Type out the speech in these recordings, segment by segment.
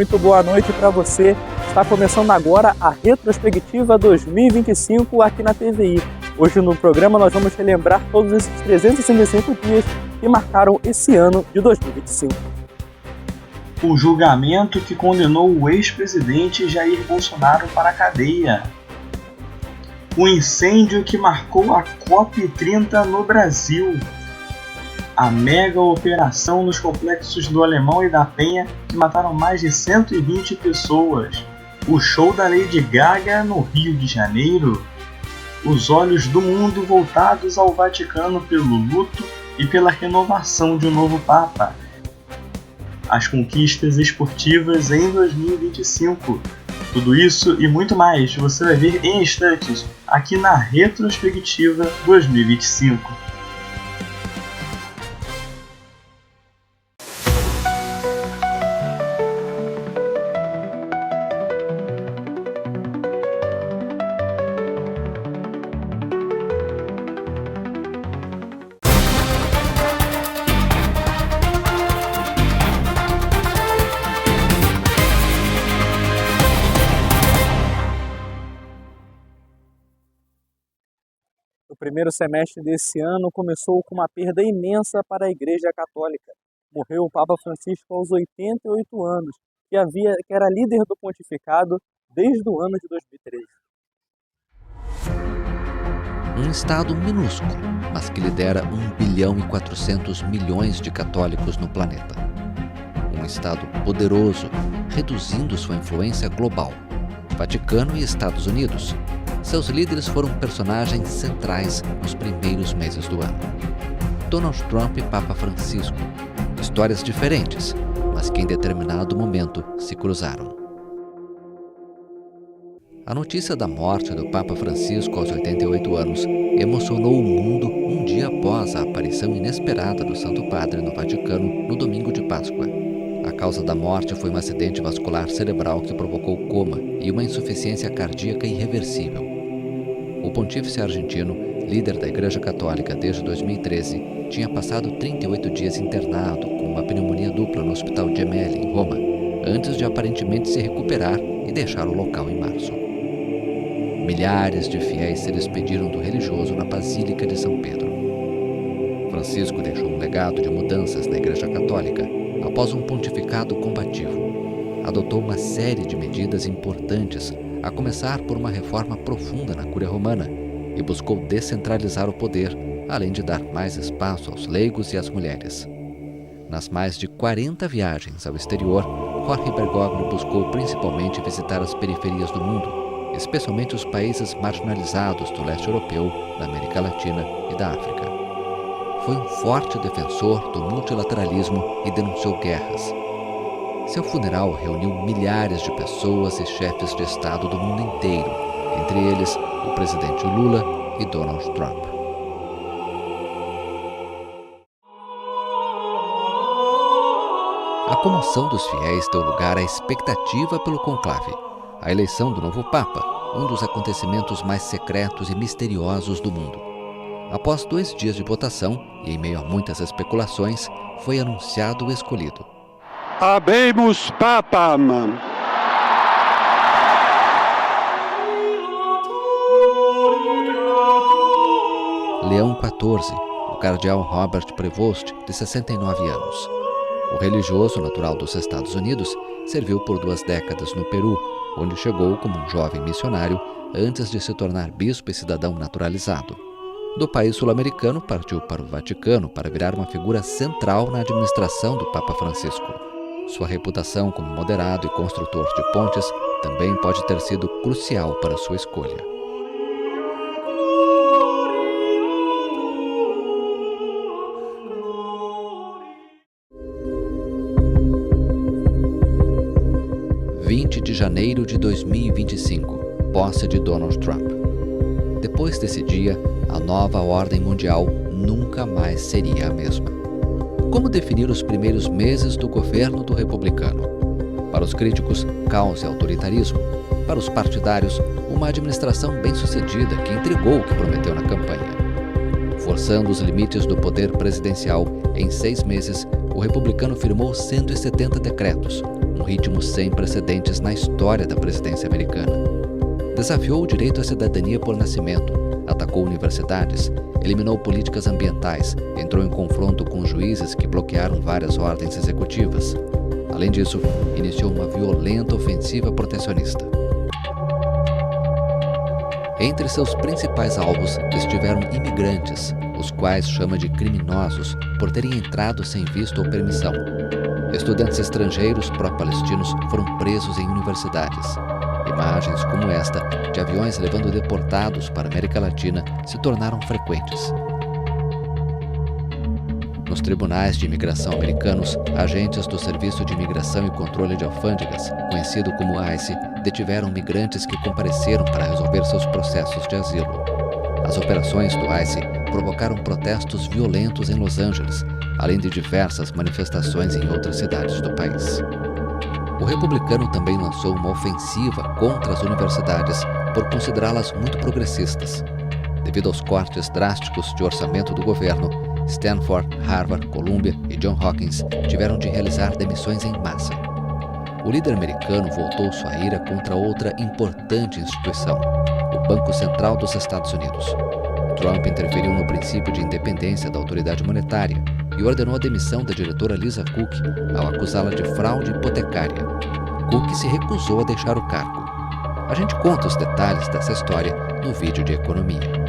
muito boa noite para você. Está começando agora a Retrospectiva 2025 aqui na TVI. Hoje no programa nós vamos relembrar todos esses 365 dias que marcaram esse ano de 2025. O julgamento que condenou o ex-presidente Jair Bolsonaro para a cadeia. O incêndio que marcou a COP30 no Brasil. A mega operação nos complexos do Alemão e da Penha que mataram mais de 120 pessoas. O show da Lady Gaga no Rio de Janeiro. Os olhos do mundo voltados ao Vaticano pelo luto e pela renovação de um novo Papa. As conquistas esportivas em 2025. Tudo isso e muito mais você vai ver em instantes aqui na Retrospectiva 2025. O primeiro semestre desse ano começou com uma perda imensa para a Igreja Católica. Morreu o Papa Francisco aos 88 anos, que era líder do pontificado desde o ano de 2013. Um estado minúsculo, mas que lidera 1 bilhão e 400 milhões de católicos no planeta. Um estado poderoso, reduzindo sua influência global. Vaticano e Estados Unidos. Seus líderes foram personagens centrais nos primeiros meses do ano. Donald Trump e Papa Francisco. Histórias diferentes, mas que em determinado momento se cruzaram. A notícia da morte do Papa Francisco aos 88 anos emocionou o mundo um dia após a aparição inesperada do Santo Padre no Vaticano no domingo de Páscoa. A causa da morte foi um acidente vascular cerebral que provocou coma e uma insuficiência cardíaca irreversível. O pontífice argentino, líder da Igreja Católica desde 2013, tinha passado 38 dias internado com uma pneumonia dupla no Hospital Gemelli, em Roma, antes de aparentemente se recuperar e deixar o local em março. Milhares de fiéis se despediram do religioso na Basílica de São Pedro. Francisco deixou um legado de mudanças na Igreja Católica após um pontificado combativo. Adotou uma série de medidas importantes, a começar por uma reforma profunda na Cúria Romana, e buscou descentralizar o poder, além de dar mais espaço aos leigos e às mulheres. Nas mais de 40 viagens ao exterior, Jorge Bergoglio buscou principalmente visitar as periferias do mundo, especialmente os países marginalizados do leste europeu, da América Latina e da África. Foi um forte defensor do multilateralismo e denunciou guerras. Seu funeral reuniu milhares de pessoas e chefes de Estado do mundo inteiro, entre eles o presidente Lula e Donald Trump. A comoção dos fiéis deu lugar à expectativa pelo conclave, a eleição do novo Papa, um dos acontecimentos mais secretos e misteriosos do mundo. Após 2 dias de votação, e em meio a muitas especulações, foi anunciado o escolhido. Habemus Papam! Leão XIV, o cardeal Robert Prevost, de 69 anos. O religioso natural dos Estados Unidos serviu por 2 décadas no Peru, onde chegou como um jovem missionário antes de se tornar bispo e cidadão naturalizado. Do país sul-americano, partiu para o Vaticano para virar uma figura central na administração do Papa Francisco. Sua reputação como moderado e construtor de pontes também pode ter sido crucial para sua escolha. – 20 de janeiro de 2025, posse de Donald Trump. Depois desse dia, a nova ordem mundial nunca mais seria a mesma. Como definir os primeiros meses do governo do republicano? Para os críticos, caos e autoritarismo. Para os partidários, uma administração bem-sucedida que entregou o que prometeu na campanha. Forçando os limites do poder presidencial, em 6 meses, o republicano firmou 170 decretos, um ritmo sem precedentes na história da presidência americana. Desafiou o direito à cidadania por nascimento, atacou universidades, eliminou políticas ambientais, entrou em confronto com juízes que bloquearam várias ordens executivas. Além disso, iniciou uma violenta ofensiva protecionista. Entre seus principais alvos estiveram imigrantes, os quais chama de criminosos por terem entrado sem visto ou permissão. Estudantes estrangeiros pró-palestinos foram presos em universidades. Imagens como esta, de aviões levando deportados para a América Latina, se tornaram frequentes. Nos tribunais de imigração americanos, agentes do Serviço de Imigração e Controle de Alfândegas, conhecido como ICE, detiveram migrantes que compareceram para resolver seus processos de asilo. As operações do ICE provocaram protestos violentos em Los Angeles, além de diversas manifestações em outras cidades do país. O republicano também lançou uma ofensiva contra as universidades por considerá-las muito progressistas. Devido aos cortes drásticos de orçamento do governo, Stanford, Harvard, Columbia e Johns Hopkins tiveram de realizar demissões em massa. O líder americano voltou sua ira contra outra importante instituição, o Banco Central dos Estados Unidos. Trump interferiu no princípio de independência da autoridade monetária e ordenou a demissão da diretora Lisa Cook ao acusá-la de fraude hipotecária. Cook se recusou a deixar o cargo. A gente conta os detalhes dessa história no vídeo de economia.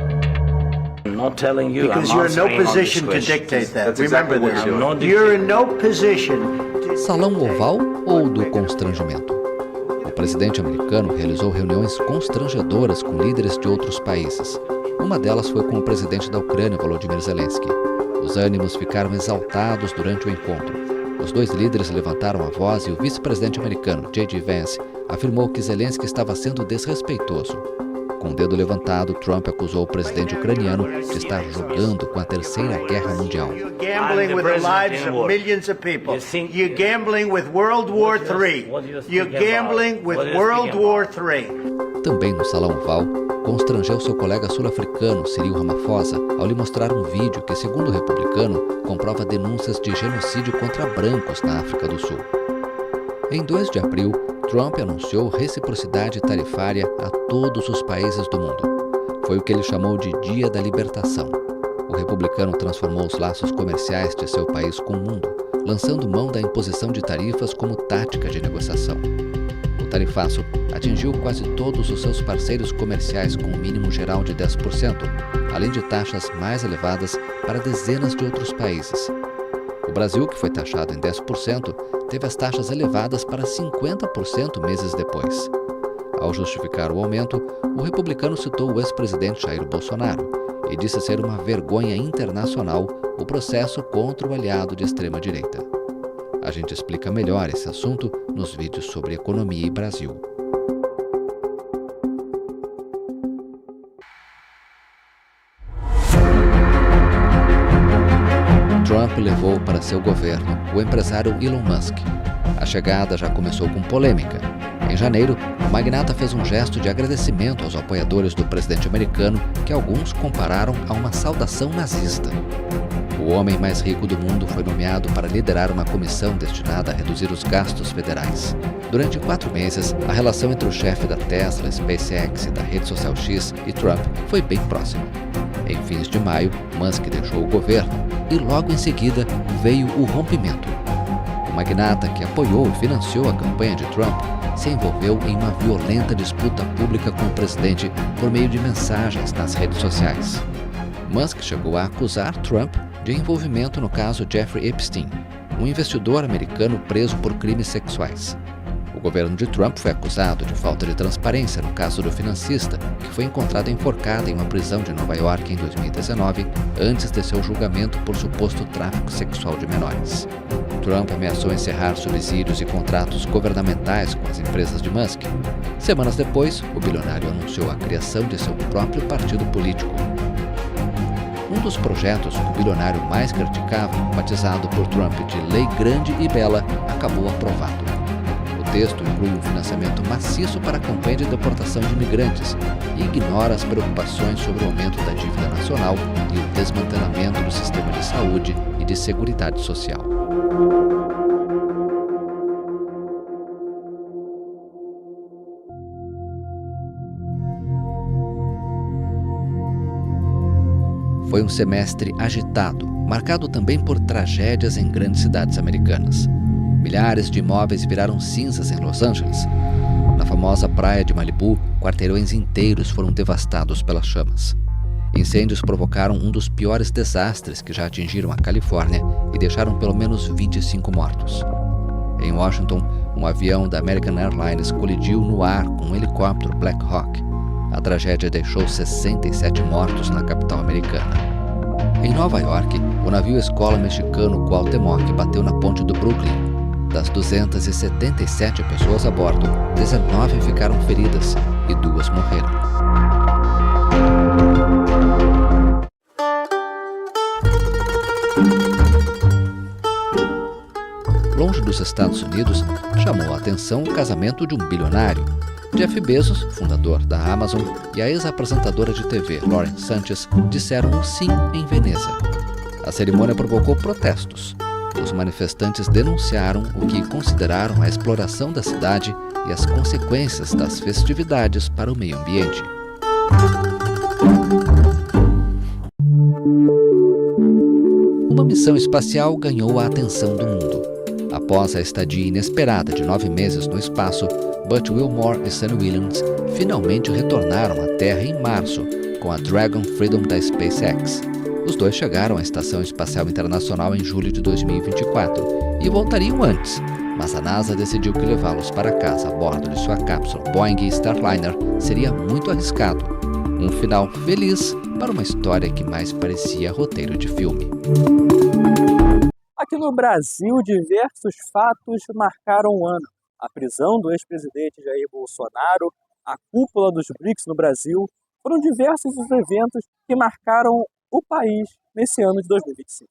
Because you're in no position to dictate that. Remember this. You're in no position. Salão oval ou do constrangimento? O presidente americano realizou reuniões constrangedoras com líderes de outros países. Uma delas foi com o presidente da Ucrânia, Volodymyr Zelensky. Os ânimos ficaram exaltados durante o encontro. Os dois líderes levantaram a voz e o vice-presidente americano, J.D. Vance, afirmou que Zelensky estava sendo desrespeitoso. Com o dedo levantado, Trump acusou o presidente ucraniano de estar jogando com a Terceira Guerra Mundial. You're gambling with the lives of millions of people. You're gambling with World War III. You're gambling with World War III. Também no Salão Oval, constrangeu seu colega sul-africano, Cyril Ramaphosa, ao lhe mostrar um vídeo que, segundo o republicano, comprova denúncias de genocídio contra brancos na África do Sul. Em 2 de abril, Trump anunciou reciprocidade tarifária a todos os países do mundo. Foi o que ele chamou de Dia da Libertação. O republicano transformou os laços comerciais de seu país com o mundo, lançando mão da imposição de tarifas como tática de negociação. O tarifaço atingiu quase todos os seus parceiros comerciais com um mínimo geral de 10%, além de taxas mais elevadas para dezenas de outros países. O Brasil, que foi taxado em 10%, teve as taxas elevadas para 50% meses depois. Ao justificar o aumento, o republicano citou o ex-presidente Jair Bolsonaro e disse ser uma vergonha internacional o processo contra o aliado de extrema-direita. A gente explica melhor esse assunto nos vídeos sobre economia e Brasil. Trump levou para seu governo o empresário Elon Musk. A chegada já começou com polêmica. Em janeiro, o magnata fez um gesto de agradecimento aos apoiadores do presidente americano, que alguns compararam a uma saudação nazista. O homem mais rico do mundo foi nomeado para liderar uma comissão destinada a reduzir os gastos federais. Durante 4 meses, a relação entre o chefe da Tesla, SpaceX e da rede social X e Trump foi bem próxima. Em fins de maio, Musk deixou o governo e logo em seguida veio o rompimento. O magnata, que apoiou e financiou a campanha de Trump, se envolveu em uma violenta disputa pública com o presidente por meio de mensagens nas redes sociais. Musk chegou a acusar Trump de envolvimento no caso Jeffrey Epstein, um investidor americano preso por crimes sexuais. O governo de Trump foi acusado de falta de transparência no caso do financista, que foi encontrado enforcado em uma prisão de Nova York em 2019, antes de seu julgamento por suposto tráfico sexual de menores. Trump ameaçou encerrar subsídios e contratos governamentais com as empresas de Musk. Semanas depois, o bilionário anunciou a criação de seu próprio partido político. Um dos projetos que o bilionário mais criticava, batizado por Trump de Lei Grande e Bela, acabou aprovado. O texto inclui um financiamento maciço para a campanha de deportação de imigrantes e ignora as preocupações sobre o aumento da dívida nacional e o desmantelamento do sistema de saúde e de seguridade social. Foi um semestre agitado, marcado também por tragédias em grandes cidades americanas. Milhares de imóveis viraram cinzas em Los Angeles. Na famosa praia de Malibu, quarteirões inteiros foram devastados pelas chamas. Incêndios provocaram um dos piores desastres que já atingiram a Califórnia e deixaram pelo menos 25 mortos. Em Washington, um avião da American Airlines colidiu no ar com um helicóptero Black Hawk. A tragédia deixou 67 mortos na capital americana. Em Nova York, o navio escola mexicano Cuauhtémoc bateu na ponte do Brooklyn. Das 277 pessoas a bordo, 19 ficaram feridas e 2 morreram. Longe dos Estados Unidos, chamou a atenção o casamento de um bilionário. Jeff Bezos, fundador da Amazon, e a ex-apresentadora de TV Lauren Sanchez disseram um sim em Veneza. A cerimônia provocou protestos. Os manifestantes denunciaram o que consideraram a exploração da cidade e as consequências das festividades para o meio ambiente. Uma missão espacial ganhou a atenção do mundo. Após a estadia inesperada de 9 meses no espaço, Butch Wilmore e Sue Williams finalmente retornaram à Terra em março com a Dragon Freedom da SpaceX. Os dois chegaram à Estação Espacial Internacional em julho de 2024 e voltariam antes, mas a NASA decidiu que levá-los para casa a bordo de sua cápsula Boeing Starliner seria muito arriscado. Um final feliz para uma história que mais parecia roteiro de filme. Aqui no Brasil, diversos fatos marcaram o ano. A prisão do ex-presidente Jair Bolsonaro, a cúpula dos BRICS no Brasil, foram diversos os eventos que marcaram o país nesse ano de 2025.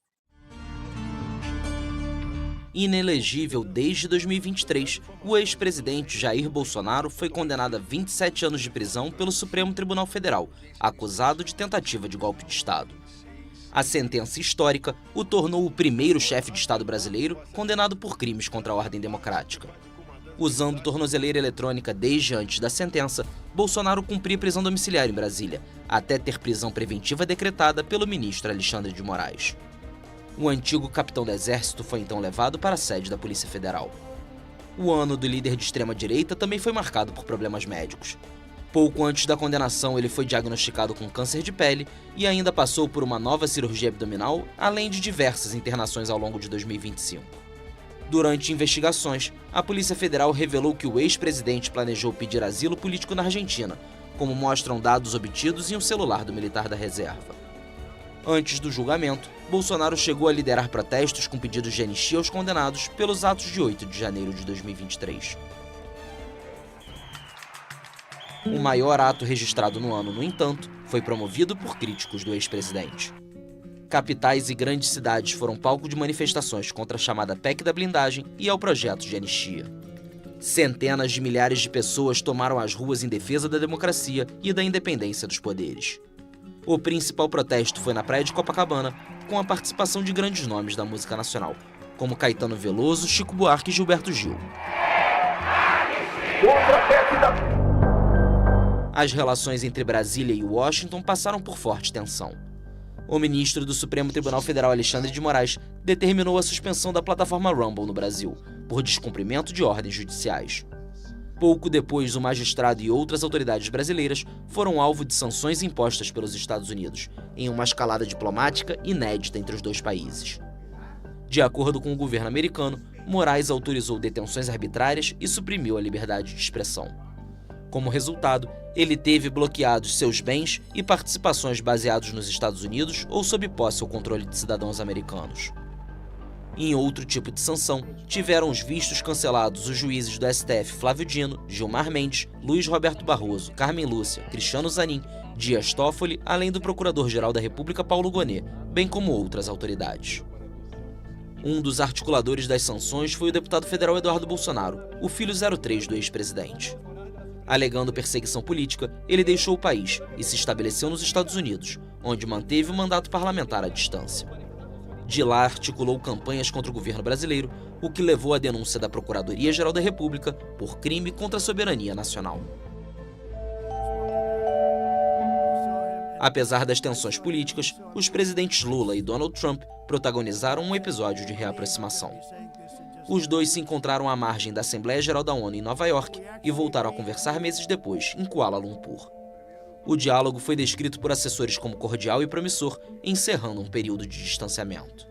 Inelegível desde 2023, o ex-presidente Jair Bolsonaro foi condenado a 27 anos de prisão pelo Supremo Tribunal Federal, acusado de tentativa de golpe de Estado. A sentença histórica o tornou o primeiro chefe de Estado brasileiro condenado por crimes contra a ordem democrática. Usando tornozeleira eletrônica desde antes da sentença, Bolsonaro cumpria prisão domiciliar em Brasília, até ter prisão preventiva decretada pelo ministro Alexandre de Moraes. O antigo capitão do Exército foi então levado para a sede da Polícia Federal. O ano do líder de extrema-direita também foi marcado por problemas médicos. Pouco antes da condenação, ele foi diagnosticado com câncer de pele e ainda passou por uma nova cirurgia abdominal, além de diversas internações ao longo de 2025. Durante investigações, a Polícia Federal revelou que o ex-presidente planejou pedir asilo político na Argentina, como mostram dados obtidos em um celular do militar da reserva. Antes do julgamento, Bolsonaro chegou a liderar protestos com pedidos de anistia aos condenados pelos atos de 8 de janeiro de 2023. O maior ato registrado no ano, no entanto, foi promovido por críticos do ex-presidente. Capitais e grandes cidades foram palco de manifestações contra a chamada PEC da blindagem e ao projeto de anistia. Centenas de milhares de pessoas tomaram as ruas em defesa da democracia e da independência dos poderes. O principal protesto foi na praia de Copacabana, com a participação de grandes nomes da música nacional, como Caetano Veloso, Chico Buarque e Gilberto Gil. As relações entre Brasília e Washington passaram por forte tensão. O ministro do Supremo Tribunal Federal, Alexandre de Moraes, determinou a suspensão da plataforma Rumble no Brasil, por descumprimento de ordens judiciais. Pouco depois, o magistrado e outras autoridades brasileiras foram alvo de sanções impostas pelos Estados Unidos, em uma escalada diplomática inédita entre os dois países. De acordo com o governo americano, Moraes autorizou detenções arbitrárias e suprimiu a liberdade de expressão. Como resultado, ele teve bloqueados seus bens e participações baseados nos Estados Unidos ou sob posse ou controle de cidadãos americanos. Em outro tipo de sanção, tiveram os vistos cancelados os juízes do STF Flávio Dino, Gilmar Mendes, Luiz Roberto Barroso, Carmen Lúcia, Cristiano Zanin, Dias Toffoli, além do Procurador-Geral da República Paulo Gonet, bem como outras autoridades. Um dos articuladores das sanções foi o deputado federal Eduardo Bolsonaro, o filho 03 do ex-presidente. Alegando perseguição política, ele deixou o país e se estabeleceu nos Estados Unidos, onde manteve o mandato parlamentar à distância. De lá, articulou campanhas contra o governo brasileiro, o que levou à denúncia da Procuradoria-Geral da República por crime contra a soberania nacional. Apesar das tensões políticas, os presidentes Lula e Donald Trump protagonizaram um episódio de reaproximação. Os dois se encontraram à margem da Assembleia Geral da ONU em Nova York e voltaram a conversar meses depois, em Kuala Lumpur. O diálogo foi descrito por assessores como cordial e promissor, encerrando um período de distanciamento.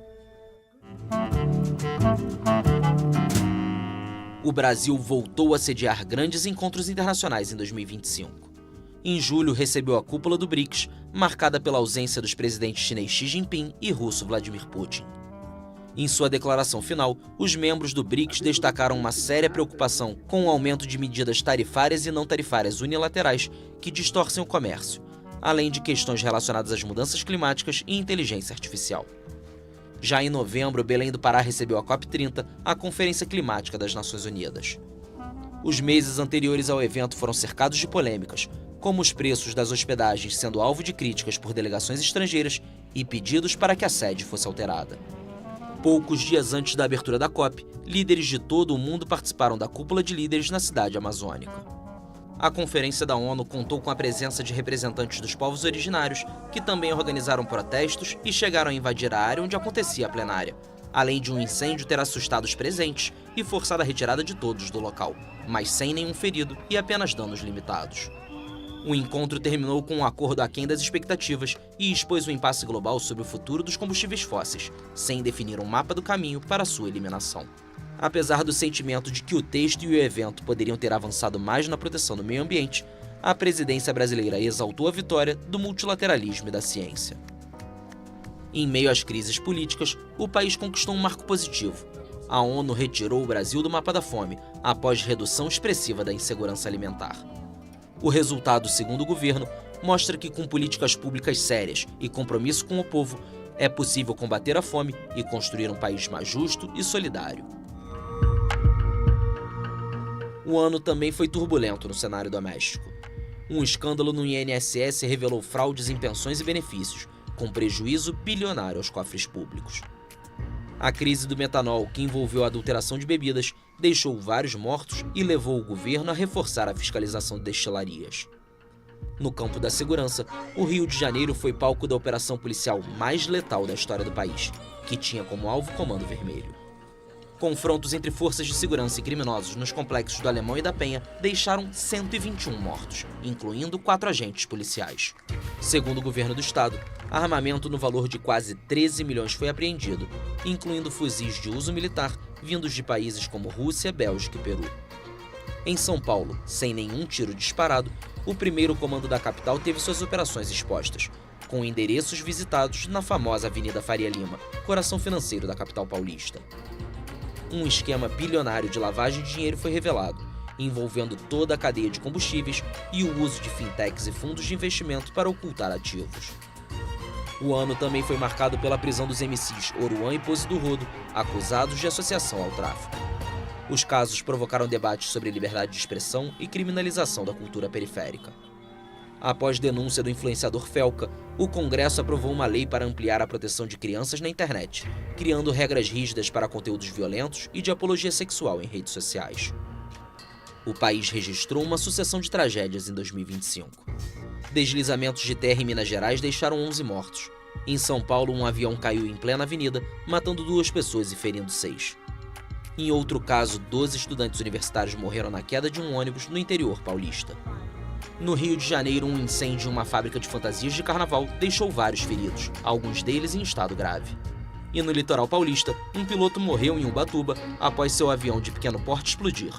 O Brasil voltou a sediar grandes encontros internacionais em 2025. Em julho, recebeu a cúpula do BRICS, marcada pela ausência dos presidentes chinês Xi Jinping e russo Vladimir Putin. Em sua declaração final, os membros do BRICS destacaram uma séria preocupação com o aumento de medidas tarifárias e não tarifárias unilaterais que distorcem o comércio, além de questões relacionadas às mudanças climáticas e inteligência artificial. Já em novembro, Belém do Pará recebeu a COP30, a Conferência Climática das Nações Unidas. Os meses anteriores ao evento foram cercados de polêmicas, como os preços das hospedagens sendo alvo de críticas por delegações estrangeiras e pedidos para que a sede fosse alterada. Poucos dias antes da abertura da COP, líderes de todo o mundo participaram da cúpula de líderes na cidade amazônica. A Conferência da ONU contou com a presença de representantes dos povos originários, que também organizaram protestos e chegaram a invadir a área onde acontecia a plenária, além de um incêndio ter assustado os presentes e forçado a retirada de todos do local, mas sem nenhum ferido e apenas danos limitados. O encontro terminou com um acordo aquém das expectativas e expôs o impasse global sobre o futuro dos combustíveis fósseis, sem definir um mapa do caminho para sua eliminação. Apesar do sentimento de que o texto e o evento poderiam ter avançado mais na proteção do meio ambiente, a presidência brasileira exaltou a vitória do multilateralismo e da ciência. Em meio às crises políticas, o país conquistou um marco positivo. A ONU retirou o Brasil do mapa da fome, após redução expressiva da insegurança alimentar. O resultado, segundo o governo, mostra que com políticas públicas sérias e compromisso com o povo, é possível combater a fome e construir um país mais justo e solidário. O ano também foi turbulento no cenário doméstico. Um escândalo no INSS revelou fraudes em pensões e benefícios, com prejuízo bilionário aos cofres públicos. A crise do metanol, que envolveu a adulteração de bebidas, deixou vários mortos e levou o governo a reforçar a fiscalização de destilarias. No campo da segurança, o Rio de Janeiro foi palco da operação policial mais letal da história do país, que tinha como alvo o Comando Vermelho. Confrontos entre forças de segurança e criminosos nos complexos do Alemão e da Penha deixaram 121 mortos, incluindo 4 agentes policiais. Segundo o governo do estado, armamento no valor de quase 13 milhões foi apreendido, incluindo fuzis de uso militar vindos de países como Rússia, Bélgica e Peru. Em São Paulo, sem nenhum tiro disparado, o primeiro comando da capital teve suas operações expostas, com endereços visitados na famosa Avenida Faria Lima, coração financeiro da capital paulista. Um esquema bilionário de lavagem de dinheiro foi revelado, envolvendo toda a cadeia de combustíveis e o uso de fintechs e fundos de investimento para ocultar ativos. O ano também foi marcado pela prisão dos MCs Oruan e Pose do Rodo, acusados de associação ao tráfico. Os casos provocaram debates sobre liberdade de expressão e criminalização da cultura periférica. Após denúncia do influenciador Felca, o Congresso aprovou uma lei para ampliar a proteção de crianças na internet, criando regras rígidas para conteúdos violentos e de apologia sexual em redes sociais. O país registrou uma sucessão de tragédias em 2025. Deslizamentos de terra em Minas Gerais deixaram 11 mortos. Em São Paulo, um avião caiu em plena avenida, matando 2 pessoas e ferindo 6. Em outro caso, 12 estudantes universitários morreram na queda de um ônibus no interior paulista. No Rio de Janeiro, um incêndio em uma fábrica de fantasias de carnaval deixou vários feridos, alguns deles em estado grave. E no litoral paulista, um piloto morreu em Ubatuba após seu avião de pequeno porte explodir.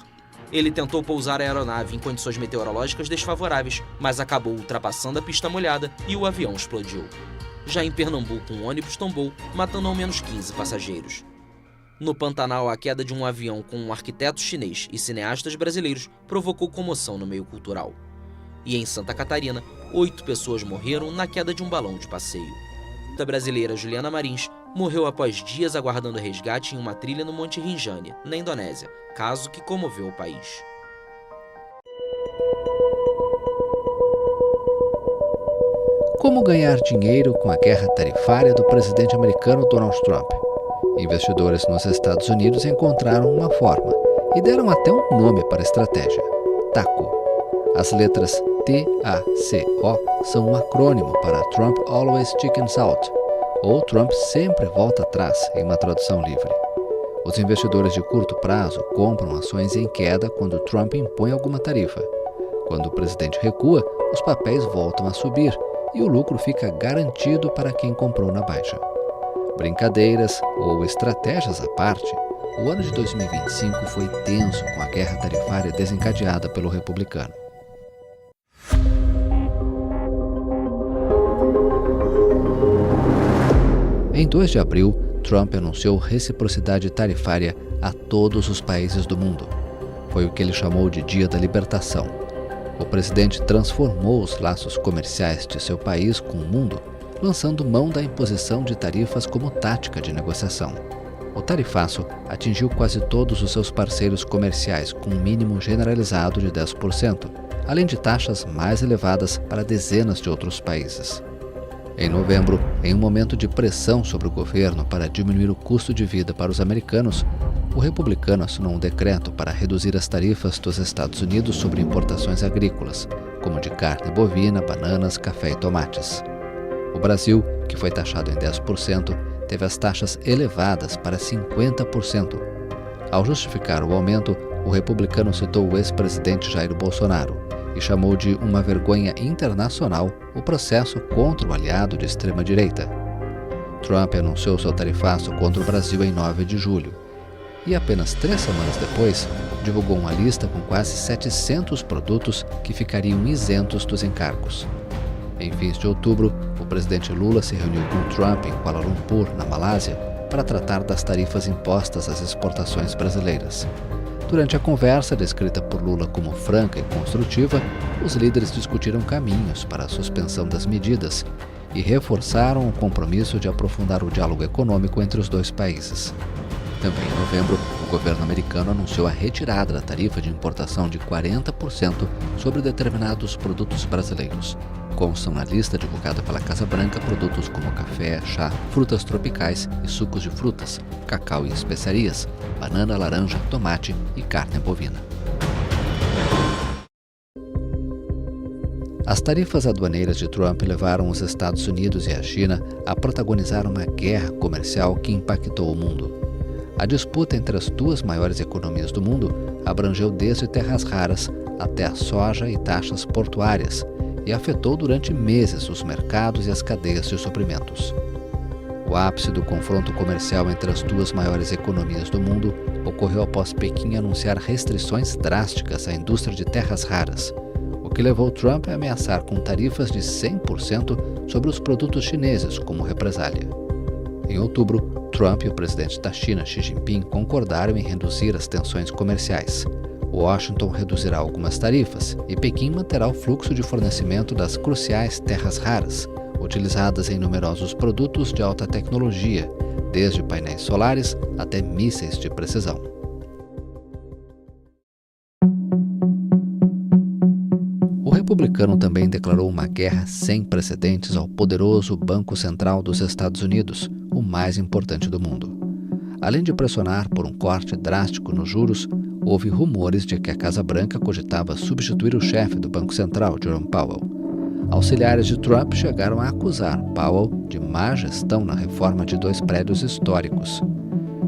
Ele tentou pousar a aeronave em condições meteorológicas desfavoráveis, mas acabou ultrapassando a pista molhada e o avião explodiu. Já em Pernambuco, um ônibus tombou, matando ao menos 15 passageiros. No Pantanal, a queda de um avião com um arquiteto chinês e cineastas brasileiros provocou comoção no meio cultural. E em Santa Catarina, 8 pessoas morreram na queda de um balão de passeio. A brasileira Juliana Marins morreu após dias aguardando resgate em uma trilha no Monte Rinjani, na Indonésia, caso que comoveu o país. Como ganhar dinheiro com a guerra tarifária do presidente americano Donald Trump? Investidores nos Estados Unidos encontraram uma forma e deram até um nome para a estratégia: TACO. As letras TACO são um acrônimo para Trump Always Chickens Out, ou Trump sempre volta atrás, em uma tradução livre. Os investidores de curto prazo compram ações em queda quando Trump impõe alguma tarifa. Quando o presidente recua, os papéis voltam a subir e o lucro fica garantido para quem comprou na baixa. Brincadeiras ou estratégias à parte, o ano de 2025 foi tenso com a guerra tarifária desencadeada pelo republicano. Em 2 de abril, Trump anunciou reciprocidade tarifária a todos os países do mundo. Foi o que ele chamou de Dia da Libertação. O presidente transformou os laços comerciais de seu país com o mundo, lançando mão da imposição de tarifas como tática de negociação. O tarifaço atingiu quase todos os seus parceiros comerciais com um mínimo generalizado de 10%, além de taxas mais elevadas para dezenas de outros países. Em novembro, em um momento de pressão sobre o governo para diminuir o custo de vida para os americanos, o republicano assinou um decreto para reduzir as tarifas dos Estados Unidos sobre importações agrícolas, como de carne bovina, bananas, café e tomates. O Brasil, que foi taxado em 10%, teve as taxas elevadas para 50%. Ao justificar o aumento, o republicano citou o ex-presidente Jair Bolsonaro e chamou de uma vergonha internacional o processo contra o aliado de extrema-direita. Trump anunciou seu tarifaço contra o Brasil em 9 de julho e apenas 3 semanas depois divulgou uma lista com quase 700 produtos que ficariam isentos dos encargos. Em fins de outubro, o presidente Lula se reuniu com Trump em Kuala Lumpur, na Malásia, para tratar das tarifas impostas às exportações brasileiras. Durante a conversa, descrita por Lula como franca e construtiva, os líderes discutiram caminhos para a suspensão das medidas e reforçaram o compromisso de aprofundar o diálogo econômico entre os 2 países. Também em novembro, o governo americano anunciou a retirada da tarifa de importação de 40% sobre determinados produtos brasileiros. Constam na lista divulgada pela Casa Branca produtos como café, chá, frutas tropicais e sucos de frutas, cacau e especiarias, banana, laranja, tomate e carne bovina. As tarifas aduaneiras de Trump levaram os Estados Unidos e a China a protagonizar uma guerra comercial que impactou o mundo. A disputa entre as 2 maiores economias do mundo abrangeu desde terras raras até a soja e taxas portuárias e afetou durante meses os mercados e as cadeias de suprimentos. O ápice do confronto comercial entre as 2 maiores economias do mundo ocorreu após Pequim anunciar restrições drásticas à indústria de terras raras, o que levou Trump a ameaçar com tarifas de 100% sobre os produtos chineses como represália. Em outubro, Trump e o presidente da China, Xi Jinping, concordaram em reduzir as tensões comerciais. Washington reduzirá algumas tarifas e Pequim manterá o fluxo de fornecimento das cruciais terras raras, utilizadas em numerosos produtos de alta tecnologia, desde painéis solares até mísseis de precisão. O republicano também declarou uma guerra sem precedentes ao poderoso Banco Central dos Estados Unidos, o mais importante do mundo. Além de pressionar por um corte drástico nos juros, houve rumores de que a Casa Branca cogitava substituir o chefe do Banco Central, Jerome Powell. Auxiliares de Trump chegaram a acusar Powell de má gestão na reforma de 2 prédios históricos.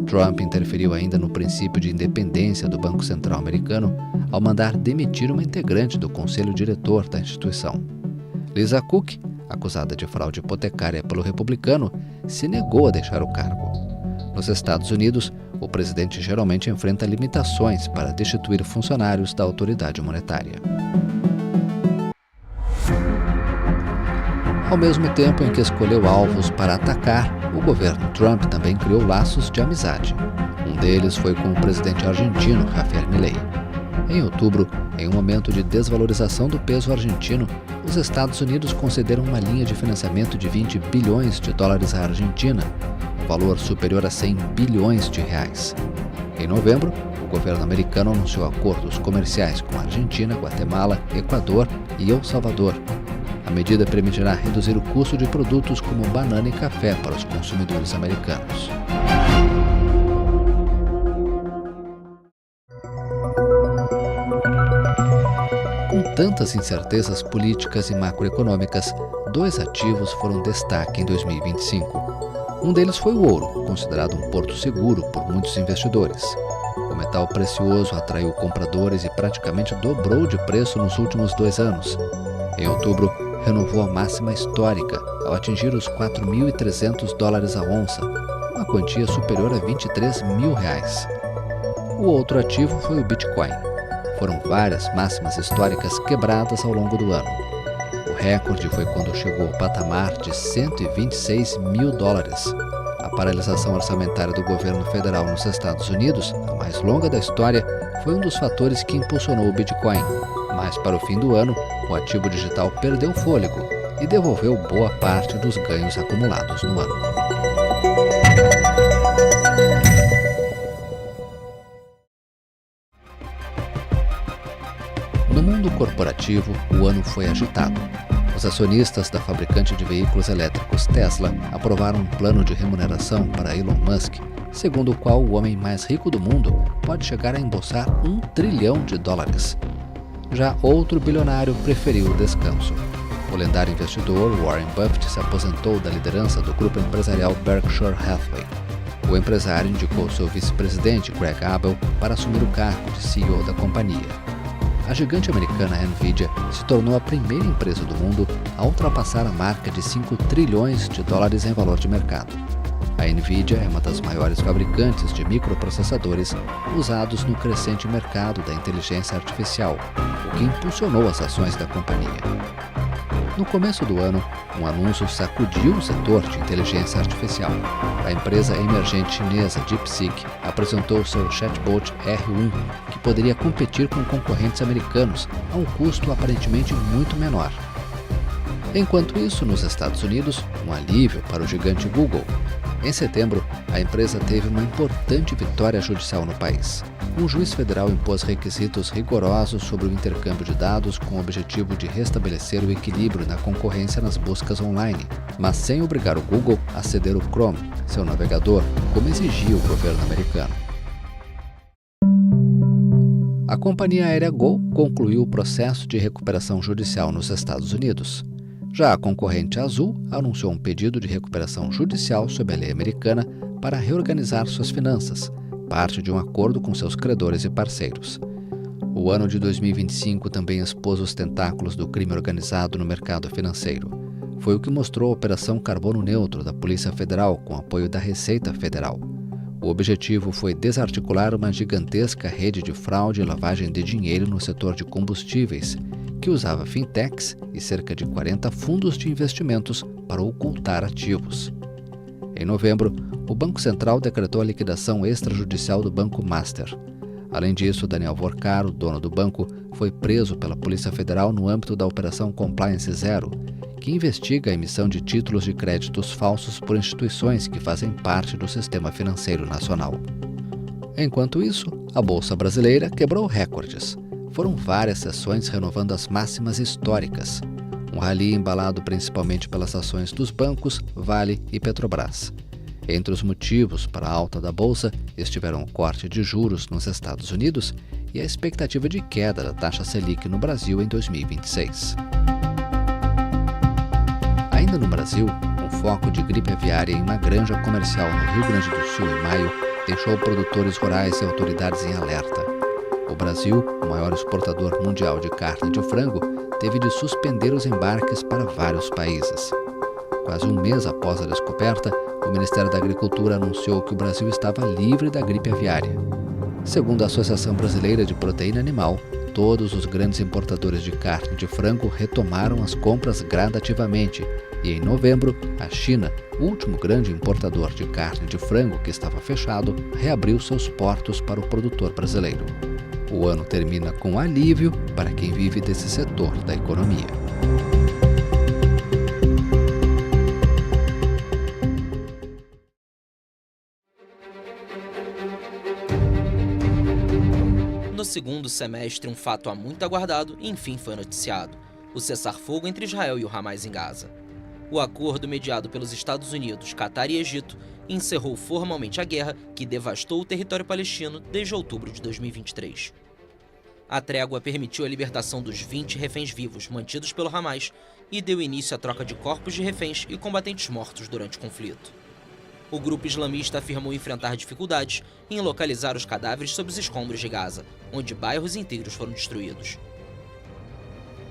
Trump interferiu ainda no princípio de independência do Banco Central americano ao mandar demitir uma integrante do conselho diretor da instituição. Lisa Cook, acusada de fraude hipotecária pelo republicano, se negou a deixar o cargo. Nos Estados Unidos, o presidente geralmente enfrenta limitações para destituir funcionários da autoridade monetária. Ao mesmo tempo em que escolheu alvos para atacar, o governo Trump também criou laços de amizade. Um deles foi com o presidente argentino, Javier Milei. Em outubro, em um momento de desvalorização do peso argentino, os Estados Unidos concederam uma linha de financiamento de 20 bilhões de dólares à Argentina, um valor superior a 100 bilhões de reais. Em novembro, o governo americano anunciou acordos comerciais com a Argentina, Guatemala, Equador e El Salvador. A medida permitirá reduzir o custo de produtos como banana e café para os consumidores americanos. Com tantas incertezas políticas e macroeconômicas, 2 ativos foram destaque em 2025. Um deles foi o ouro, considerado um porto seguro por muitos investidores. O metal precioso atraiu compradores e praticamente dobrou de preço nos últimos 2 anos. Em outubro, renovou a máxima histórica ao atingir os $4.300 a onça, uma quantia superior a R$23 mil. O outro ativo foi o Bitcoin. Foram várias máximas históricas quebradas ao longo do ano. O recorde foi quando chegou ao patamar de $126 mil. A paralisação orçamentária do governo federal nos Estados Unidos, a mais longa da história, foi um dos fatores que impulsionou o Bitcoin. Mas para o fim do ano, o ativo digital perdeu fôlego e devolveu boa parte dos ganhos acumulados no ano. No mundo corporativo, o ano foi agitado. Os acionistas da fabricante de veículos elétricos Tesla aprovaram um plano de remuneração para Elon Musk, segundo o qual o homem mais rico do mundo pode chegar a embolsar $1 trilhão. Já outro bilionário preferiu o descanso. O lendário investidor Warren Buffett se aposentou da liderança do grupo empresarial Berkshire Hathaway. O empresário indicou seu vice-presidente Greg Abel para assumir o cargo de CEO da companhia. A gigante americana Nvidia se tornou a primeira empresa do mundo a ultrapassar a marca de $5 trilhões em valor de mercado. A Nvidia é uma das maiores fabricantes de microprocessadores usados no crescente mercado da inteligência artificial, o que impulsionou as ações da companhia. No começo do ano, um anúncio sacudiu o setor de inteligência artificial. A empresa emergente chinesa DeepSeek apresentou seu chatbot R1, que poderia competir com concorrentes americanos a um custo aparentemente muito menor. Enquanto isso, nos Estados Unidos, um alívio para o gigante Google. Em setembro, a empresa teve uma importante vitória judicial no país. Um juiz federal impôs requisitos rigorosos sobre o intercâmbio de dados com o objetivo de restabelecer o equilíbrio na concorrência nas buscas online, mas sem obrigar o Google a ceder o Chrome, seu navegador, como exigia o governo americano. A companhia aérea Gol concluiu o processo de recuperação judicial nos Estados Unidos. Já a concorrente Azul anunciou um pedido de recuperação judicial sob a lei americana para reorganizar suas finanças, parte de um acordo com seus credores e parceiros. O ano de 2025 também expôs os tentáculos do crime organizado no mercado financeiro. Foi o que mostrou a Operação Carbono Neutro da Polícia Federal com apoio da Receita Federal. O objetivo foi desarticular uma gigantesca rede de fraude e lavagem de dinheiro no setor de combustíveis, que usava fintechs e cerca de 40 fundos de investimentos para ocultar ativos. Em novembro, o Banco Central decretou a liquidação extrajudicial do Banco Master. Além disso, Daniel Vorcaro, dono do banco, foi preso pela Polícia Federal no âmbito da Operação Compliance Zero, que investiga a emissão de títulos de créditos falsos por instituições que fazem parte do sistema financeiro nacional. Enquanto isso, a Bolsa Brasileira quebrou recordes. Foram várias sessões renovando as máximas históricas. Um rally embalado principalmente pelas ações dos bancos, Vale e Petrobras. Entre os motivos para a alta da Bolsa estiveram o corte de juros nos Estados Unidos e a expectativa de queda da taxa Selic no Brasil em 2026. Ainda no Brasil, um foco de gripe aviária em uma granja comercial no Rio Grande do Sul em maio deixou produtores rurais e autoridades em alerta. O Brasil, o maior exportador mundial de carne de frango, teve de suspender os embarques para vários países. Quase um mês após a descoberta, o Ministério da Agricultura anunciou que o Brasil estava livre da gripe aviária. Segundo a Associação Brasileira de Proteína Animal, todos os grandes importadores de carne de frango retomaram as compras gradativamente e, em novembro, a China, o último grande importador de carne de frango que estava fechado, reabriu seus portos para o produtor brasileiro. O ano termina com alívio para quem vive desse setor da economia. No segundo semestre, um fato há muito aguardado enfim foi noticiado: o cessar-fogo entre Israel e o Hamas em Gaza. O acordo mediado pelos Estados Unidos, Catar e Egito encerrou formalmente a guerra que devastou o território palestino desde outubro de 2023. A trégua permitiu a libertação dos 20 reféns vivos mantidos pelo Hamas e deu início à troca de corpos de reféns e combatentes mortos durante o conflito. O grupo islamista afirmou enfrentar dificuldades em localizar os cadáveres sob os escombros de Gaza, onde bairros inteiros foram destruídos.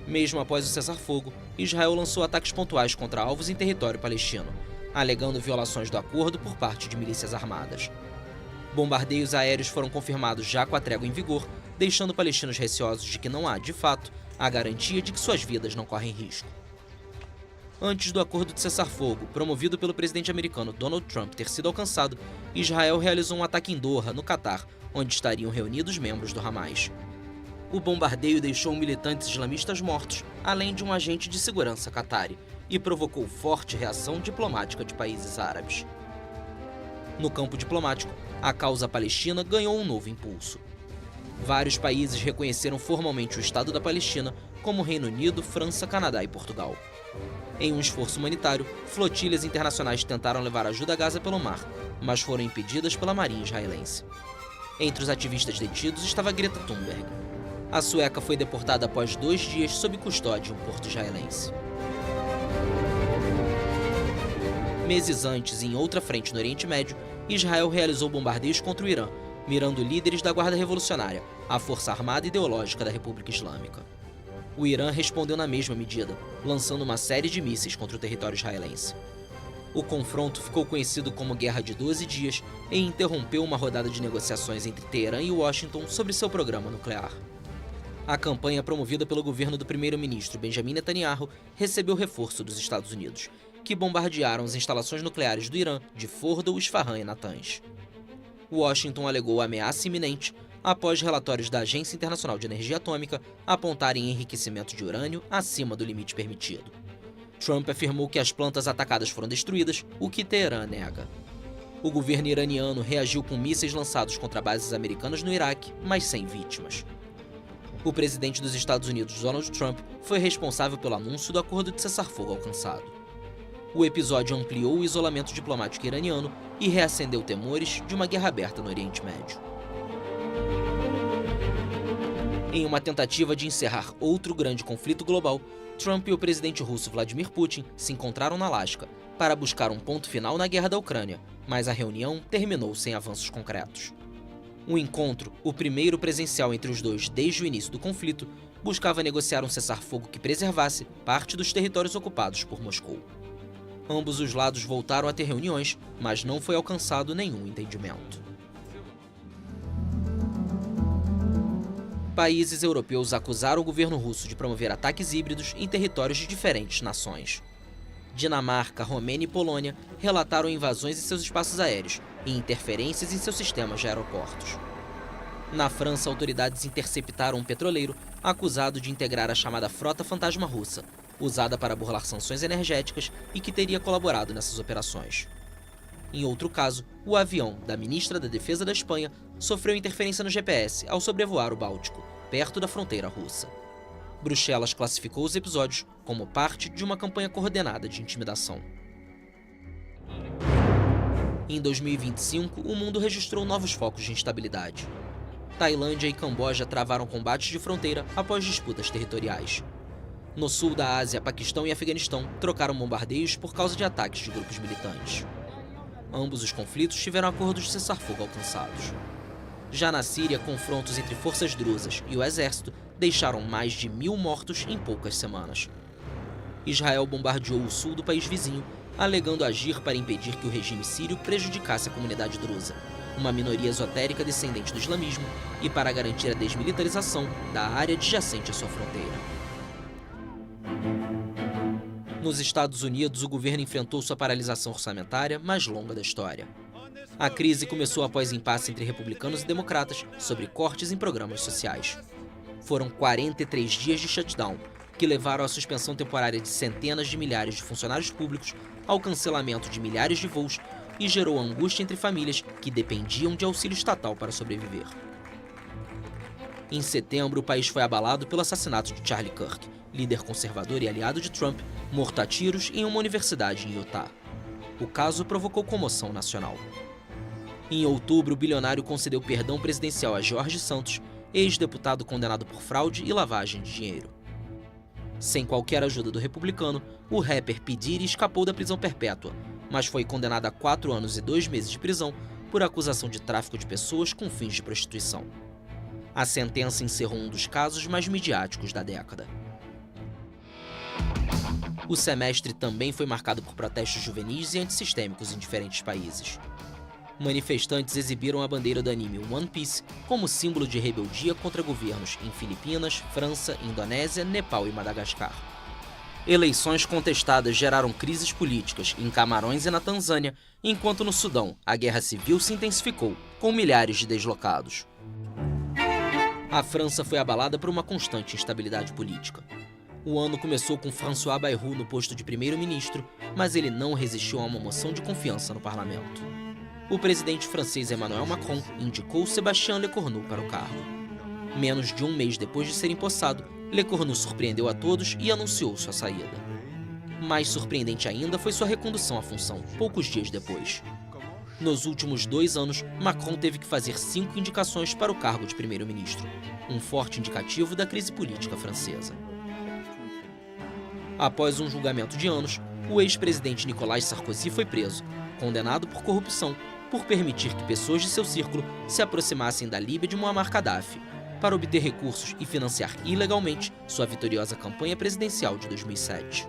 Mesmo após o cessar-fogo, Israel lançou ataques pontuais contra alvos em território palestino, alegando violações do acordo por parte de milícias armadas. Bombardeios aéreos foram confirmados já com a trégua em vigor, deixando palestinos receosos de que não há, de fato, a garantia de que suas vidas não correm risco. Antes do acordo de cessar-fogo, promovido pelo presidente americano Donald Trump, ter sido alcançado, Israel realizou um ataque em Doha, no Catar, onde estariam reunidos membros do Hamas. O bombardeio deixou militantes islamistas mortos, além de um agente de segurança qatari, e provocou forte reação diplomática de países árabes. No campo diplomático, a causa palestina ganhou um novo impulso. Vários países reconheceram formalmente o Estado da Palestina, como Reino Unido, França, Canadá e Portugal. Em um esforço humanitário, flotilhas internacionais tentaram levar ajuda a Gaza pelo mar, mas foram impedidas pela marinha israelense. Entre os ativistas detidos estava Greta Thunberg. A sueca foi deportada após 2 dias sob custódia em um porto israelense. Meses antes, em outra frente no Oriente Médio, Israel realizou bombardeios contra o Irã, mirando líderes da Guarda Revolucionária, a força armada ideológica da República Islâmica. O Irã respondeu na mesma medida, lançando uma série de mísseis contra o território israelense. O confronto ficou conhecido como Guerra de 12 Dias e interrompeu uma rodada de negociações entre Teherã e Washington sobre seu programa nuclear. A campanha promovida pelo governo do primeiro-ministro Benjamin Netanyahu recebeu reforço dos Estados Unidos, que bombardearam as instalações nucleares do Irã de Fordow, Isfahan e Natanz. Washington alegou ameaça iminente após relatórios da Agência Internacional de Energia Atômica apontarem enriquecimento de urânio acima do limite permitido. Trump afirmou que as plantas atacadas foram destruídas, o que Teherã nega. O governo iraniano reagiu com mísseis lançados contra bases americanas no Iraque, mas sem vítimas. O presidente dos Estados Unidos, Donald Trump, foi responsável pelo anúncio do acordo de cessar-fogo alcançado. O episódio ampliou o isolamento diplomático iraniano e reacendeu temores de uma guerra aberta no Oriente Médio. Em uma tentativa de encerrar outro grande conflito global, Trump e o presidente russo Vladimir Putin se encontraram na Alasca para buscar um ponto final na guerra da Ucrânia, mas a reunião terminou sem avanços concretos. O encontro, o primeiro presencial entre os dois desde o início do conflito, buscava negociar um cessar-fogo que preservasse parte dos territórios ocupados por Moscou. Ambos os lados voltaram a ter reuniões, mas não foi alcançado nenhum entendimento. Países europeus acusaram o governo russo de promover ataques híbridos em territórios de diferentes nações. Dinamarca, Romênia e Polônia relataram invasões em seus espaços aéreos e interferências em seus sistemas de aeroportos. Na França, autoridades interceptaram um petroleiro acusado de integrar a chamada Frota Fantasma Russa, usada para burlar sanções energéticas e que teria colaborado nessas operações. Em outro caso, o avião da ministra da Defesa da Espanha sofreu interferência no GPS ao sobrevoar o Báltico, perto da fronteira russa. Bruxelas classificou os episódios como parte de uma campanha coordenada de intimidação. Em 2025, o mundo registrou novos focos de instabilidade. Tailândia e Camboja travaram combates de fronteira após disputas territoriais. No sul da Ásia, Paquistão e Afeganistão trocaram bombardeios por causa de ataques de grupos militantes. Ambos os conflitos tiveram acordos de cessar-fogo alcançados. Já na Síria, confrontos entre forças drusas e o exército deixaram mais de 1.000 mortos em poucas semanas. Israel bombardeou o sul do país vizinho, alegando agir para impedir que o regime sírio prejudicasse a comunidade drusa, uma minoria esotérica descendente do islamismo, e para garantir a desmilitarização da área adjacente à sua fronteira. Nos Estados Unidos, o governo enfrentou sua paralisação orçamentária mais longa da história. A crise começou após impasse entre republicanos e democratas sobre cortes em programas sociais. Foram 43 dias de shutdown, que levaram à suspensão temporária de centenas de milhares de funcionários públicos, ao cancelamento de milhares de voos e gerou angústia entre famílias que dependiam de auxílio estatal para sobreviver. Em setembro, o país foi abalado pelo assassinato de Charlie Kirk, líder conservador e aliado de Trump, morto a tiros em uma universidade em Utah. O caso provocou comoção nacional. Em outubro, o bilionário concedeu perdão presidencial a George Santos, ex-deputado condenado por fraude e lavagem de dinheiro. Sem qualquer ajuda do republicano, o rapper P. Diddy escapou da prisão perpétua, mas foi condenado a 4 anos e 2 meses de prisão por acusação de tráfico de pessoas com fins de prostituição. A sentença encerrou um dos casos mais midiáticos da década. O semestre também foi marcado por protestos juvenis e antissistêmicos em diferentes países. Manifestantes exibiram a bandeira do anime One Piece como símbolo de rebeldia contra governos em Filipinas, França, Indonésia, Nepal e Madagascar. Eleições contestadas geraram crises políticas em Camarões e na Tanzânia, enquanto no Sudão a guerra civil se intensificou, com milhares de deslocados. A França foi abalada por uma constante instabilidade política. O ano começou com François Bayrou no posto de primeiro-ministro, mas ele não resistiu a uma moção de confiança no parlamento. O presidente francês Emmanuel Macron indicou Sébastien Lecornu para o cargo. Menos de um mês depois de ser empossado, Lecornu surpreendeu a todos e anunciou sua saída. Mais surpreendente ainda foi sua recondução à função, poucos dias depois. Nos últimos 2 anos, Macron teve que fazer 5 indicações para o cargo de primeiro-ministro, um forte indicativo da crise política francesa. Após um julgamento de anos, o ex-presidente Nicolas Sarkozy foi preso, condenado por corrupção, por permitir que pessoas de seu círculo se aproximassem da Líbia de Muammar Gaddafi, para obter recursos e financiar ilegalmente sua vitoriosa campanha presidencial de 2007.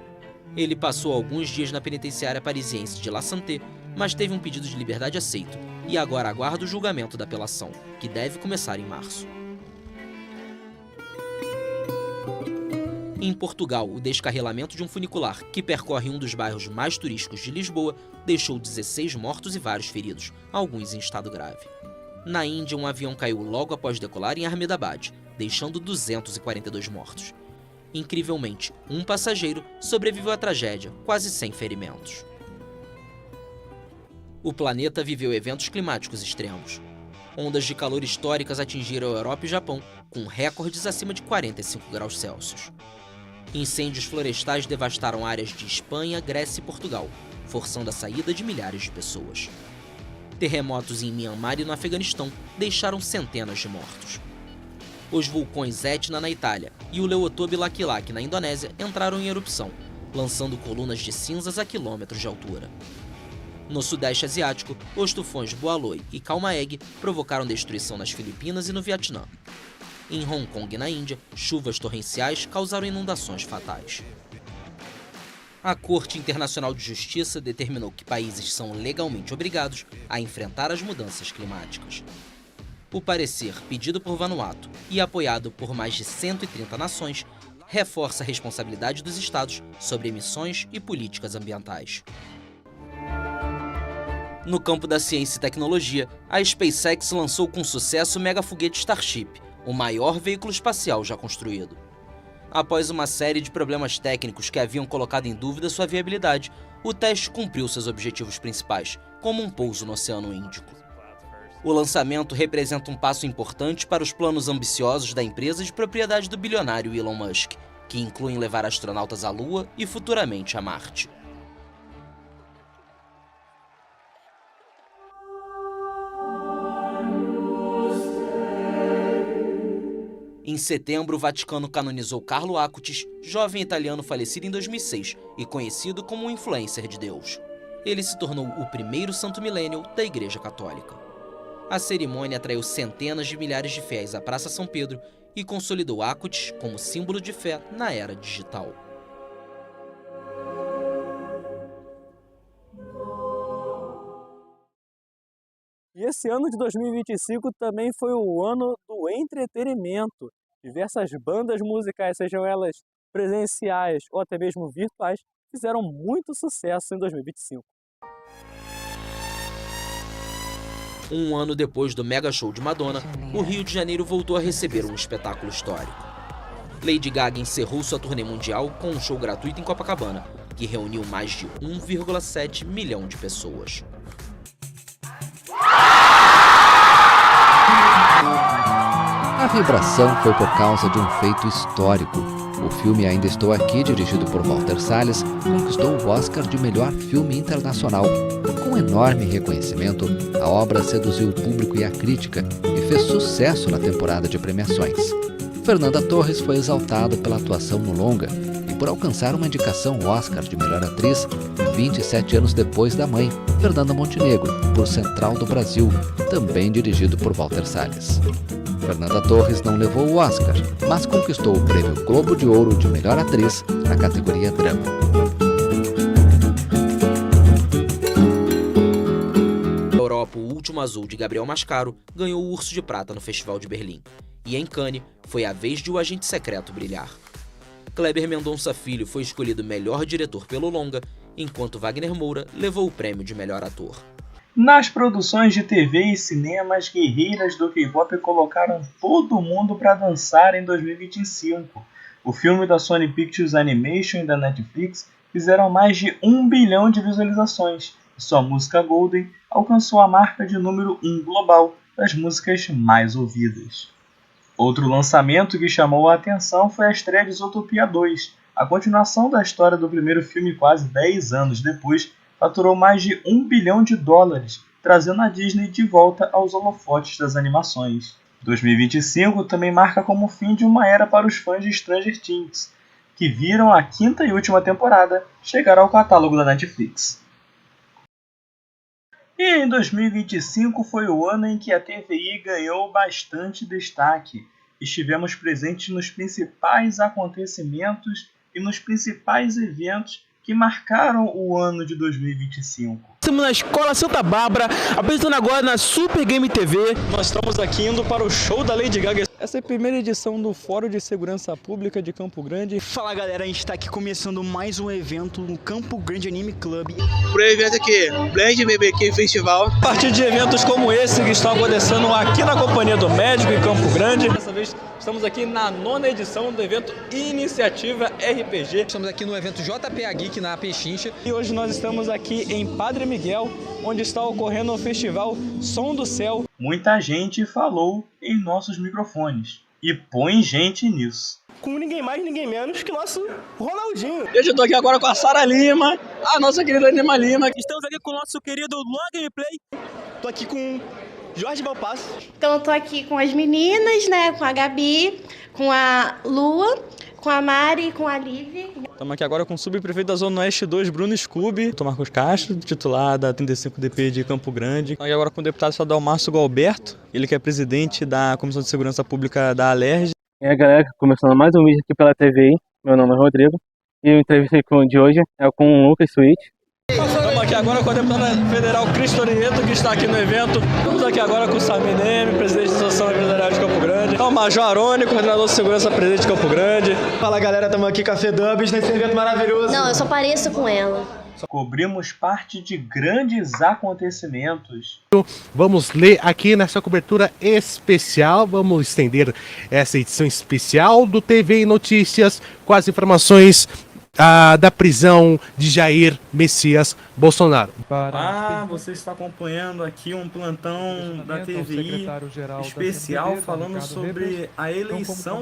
Ele passou alguns dias na penitenciária parisiense de La Santé, mas teve um pedido de liberdade aceito e agora aguarda o julgamento da apelação, que deve começar em março. Em Portugal, o descarrilamento de um funicular que percorre um dos bairros mais turísticos de Lisboa deixou 16 mortos e vários feridos, alguns em estado grave. Na Índia, um avião caiu logo após decolar em Ahmedabad, deixando 242 mortos. Incrivelmente, um passageiro sobreviveu à tragédia, quase sem ferimentos. O planeta viveu eventos climáticos extremos. Ondas de calor históricas atingiram a Europa e Japão, com recordes acima de 45 graus Celsius. Incêndios florestais devastaram áreas de Espanha, Grécia e Portugal, forçando a saída de milhares de pessoas. Terremotos em Myanmar e no Afeganistão deixaram centenas de mortos. Os vulcões Etna na Itália e o Leutobi Lakilak na Indonésia entraram em erupção, lançando colunas de cinzas a quilômetros de altura. No Sudeste Asiático, os tufões Boaloi e Kalmaeg provocaram destruição nas Filipinas e no Vietnã. Em Hong Kong e na Índia, chuvas torrenciais causaram inundações fatais. A Corte Internacional de Justiça determinou que países são legalmente obrigados a enfrentar as mudanças climáticas. O parecer, pedido por Vanuatu e apoiado por mais de 130 nações, reforça a responsabilidade dos Estados sobre emissões e políticas ambientais. No campo da ciência e tecnologia, a SpaceX lançou com sucesso o megafoguete Starship, o maior veículo espacial já construído. Após uma série de problemas técnicos que haviam colocado em dúvida sua viabilidade, o teste cumpriu seus objetivos principais, como um pouso no Oceano Índico. O lançamento representa um passo importante para os planos ambiciosos da empresa de propriedade do bilionário Elon Musk, que incluem levar astronautas à Lua e futuramente a Marte. Em setembro, o Vaticano canonizou Carlo Acutis, jovem italiano falecido em 2006 e conhecido como um influencer de Deus. Ele se tornou o primeiro santo milênio da Igreja Católica. A cerimônia atraiu centenas de milhares de fiéis à Praça São Pedro e consolidou Acutis como símbolo de fé na era digital. E esse ano de 2025 também foi o ano do entretenimento. Diversas bandas musicais, sejam elas presenciais ou até mesmo virtuais, fizeram muito sucesso em 2025. Um ano depois do mega show de Madonna, o Rio de Janeiro voltou a receber um espetáculo histórico. Lady Gaga encerrou sua turnê mundial com um show gratuito em Copacabana, que reuniu mais de 1,7 milhão de pessoas. A vibração foi por causa de um feito histórico. O filme Ainda Estou Aqui, dirigido por Walter Salles, conquistou o Oscar de melhor filme internacional. Com enorme reconhecimento, a obra seduziu o público e a crítica e fez sucesso na temporada de premiações. Fernanda Torres foi exaltada pela atuação no longa e por alcançar uma indicação Oscar de melhor atriz 27 anos depois da mãe, Fernanda Montenegro, por Central do Brasil, também dirigido por Walter Salles. Fernanda Torres não levou o Oscar, mas conquistou o prêmio Globo de Ouro de melhor atriz na categoria drama. Na Europa, O Último Azul, de Gabriel Mascaro, ganhou o Urso de Prata no Festival de Berlim. E em Cannes, foi a vez de O Agente Secreto brilhar. Kleber Mendonça Filho foi escolhido melhor diretor pelo longa, enquanto Wagner Moura levou o prêmio de melhor ator. Nas produções de TV e cinema, as guerreiras do K-pop colocaram todo mundo para dançar em 2025. O filme da Sony Pictures Animation e da Netflix fizeram mais de 1 bilhão de visualizações, e sua música Golden alcançou a marca de número 1 global das músicas mais ouvidas. Outro lançamento que chamou a atenção foi a estreia de Zootopia 2. A continuação da história do primeiro filme quase 10 anos depois faturou mais de 1 bilhão de dólares, trazendo a Disney de volta aos holofotes das animações. 2025 também marca como o fim de uma era para os fãs de Stranger Things, que viram a 5ª e última temporada chegar ao catálogo da Netflix. E em 2025 foi o ano em que a TVI ganhou bastante destaque. Estivemos presentes nos principais acontecimentos e nos principais eventos que marcaram o ano de 2025. Estamos na Escola Santa Bárbara, apresentando agora na Super Game TV. Nós estamos aqui indo para o show da Lady Gaga. Essa é a primeira edição do Fórum de Segurança Pública de Campo Grande. Fala galera, a gente está aqui começando mais um evento no Campo Grande Anime Club. Por evento aqui, Blend BBQ Festival. A partir de eventos como esse que estão acontecendo aqui na Companhia do Médico em Campo Grande. Dessa vez estamos aqui na 9ª edição do evento Iniciativa RPG. Estamos aqui no evento JPA Geek na Pechincha. E hoje nós estamos aqui em Padre Miguel, onde está ocorrendo o festival Som do Céu. Muita gente falou em nossos microfones. E põe gente nisso. Com ninguém mais, ninguém menos que nosso Ronaldinho. Eu estou aqui agora com a Sara Lima, a nossa querida Lima Lima. Estamos aqui com o nosso querido Luan Gameplay. Estou aqui com Jorge Balpasso. Então eu tô aqui com as meninas, né? Com a Gabi, com a Lua, com a Mari e com a Lívia. Estamos aqui agora com o subprefeito da Zona Oeste 2, Bruno Scooby. Estou Marcos Castro, titular da 35DP de Campo Grande. Estamos aqui agora com o deputado estadual Márcio Galberto, ele que é presidente da Comissão de Segurança Pública da Alerj. E aí galera, começando mais um vídeo aqui pela TVI. Meu nome é Rodrigo e o entrevista de hoje é com o Lucas Switch. Estamos aqui agora com a deputada federal Cristo Nieto, que está aqui no evento. Estamos aqui agora com o Samir Neme, presidente da Associação Empresarial de Campo Grande. O Major Arone, coordenador de segurança, presidente de Campo Grande. Fala galera, estamos aqui com a Fedubs nesse evento maravilhoso. Não, eu só pareço com ela. Cobrimos parte de grandes acontecimentos. Vamos ler aqui nessa cobertura especial, vamos estender essa edição especial do TVI Notícias com as informações da prisão de Jair Messias Bolsonaro. Você está acompanhando aqui um plantão da TVI especial falando sobre a eleição